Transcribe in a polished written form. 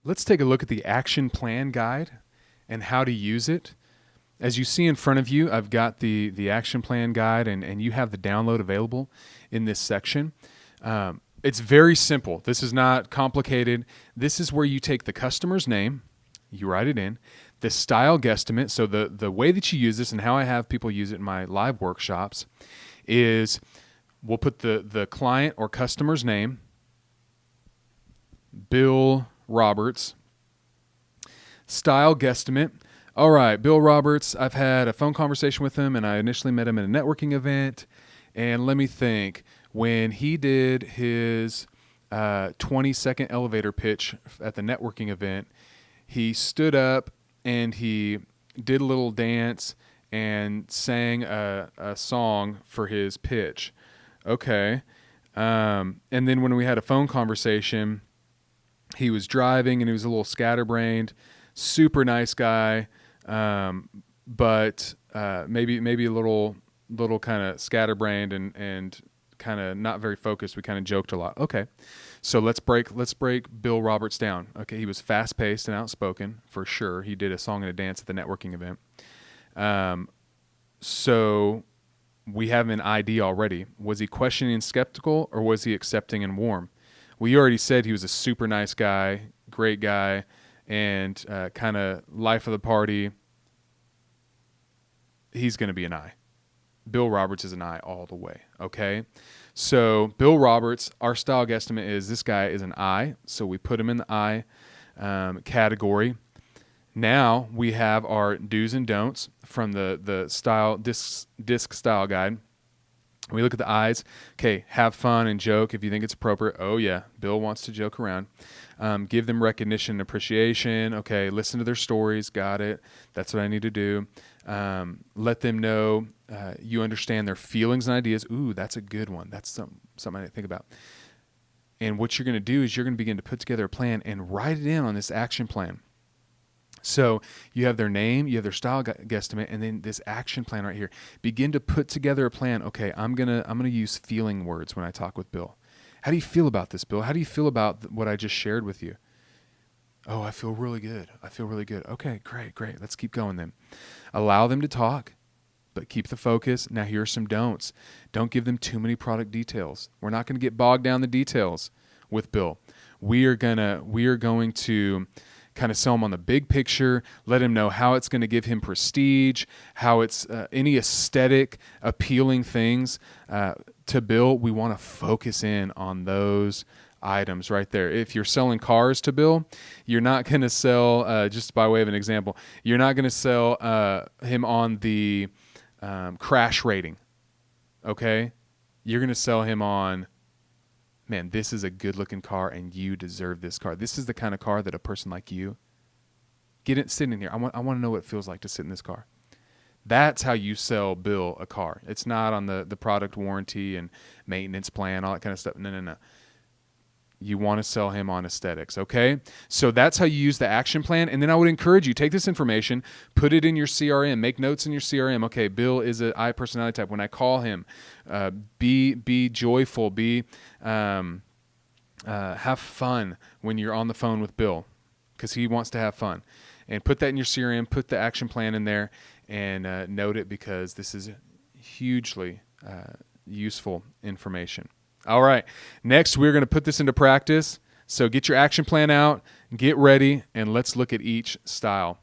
Let's take a look at the action plan guide and how to use it. As you see in front of you, I've got the action plan guide, and you have the download available in this section. It's very simple. This is not complicated. This is where you take the customer's name, you write it in, the style guesstimate. So the way that you use this and how I have people use it in my live workshops is we'll put the client or customer's name, Bill Roberts, style guesstimate. All right, Bill Roberts, I've had a phone conversation with him, and I initially met him at a networking event. And let me think, when he did his 20-second elevator pitch at the networking event, he stood up and he did a little dance and sang a song for his pitch. Okay. And then when we had a phone conversation, he was driving and he was a little scatterbrained, super nice guy, but maybe a little kind of scatterbrained and kind of not very focused. We kind of joked a lot. Okay, so let's break Bill Roberts down. Okay, he was fast paced and outspoken for sure. He did a song and a dance at the networking event. So we have an ID already. Was he questioning and skeptical, or was he accepting and warm? We already said he was a super nice guy, great guy, and kind of life of the party. He's going to be an I. Bill Roberts is an I all the way, okay? So Bill Roberts, our style guesstimate is this guy is an I, so we put him in the I category. Now we have our do's and don'ts from the style disc style guide. We look at the I's. Okay, have fun and joke if you think it's appropriate. Oh, yeah, Bill wants to joke around. Give them recognition and appreciation. Okay, listen to their stories. Got it. That's what I need to do. Let them know you understand their feelings and ideas. Ooh, that's a good one. That's something I didn't think about. And what you're going to do is you're going to begin to put together a plan and write it in on this action plan. So you have their name, you have their style guesstimate, and then this action plan right here. Begin to put together a plan. Okay, I'm gonna use feeling words when I talk with Bill. How do you feel about this, Bill? How do you feel about what I just shared with you? Oh, I feel really good. Okay, great. Let's keep going then. Allow them to talk, but keep the focus. Now here are some don'ts. Don't give them too many product details. We're not going to get bogged down the details with Bill. We are going to kind of sell him on the big picture, let him know how it's going to give him prestige, how it's any aesthetic appealing things to Bill. We want to focus in on those items right there. If you're selling cars to Bill, you're not going to sell, just by way of an example, you're not going to sell him on the crash rating, okay? You're going to sell him on, man, this is a good-looking car, and you deserve this car. This is the kind of car that a person like you, sit in here. I want to know what it feels like to sit in this car. That's how you sell Bill a car. It's not on the product warranty and maintenance plan, all that kind of stuff. No. You want to sell him on aesthetics, okay? So that's how you use the action plan. And then I would encourage you, take this information, put it in your CRM, make notes in your CRM. Okay, Bill is an I personality type. When I call him, be joyful, have fun when you're on the phone with Bill, because he wants to have fun. And put that in your CRM, put the action plan in there, and note it, because this is hugely useful information. All right, next we're going to put this into practice. So get your action plan out, get ready, and let's look at each style.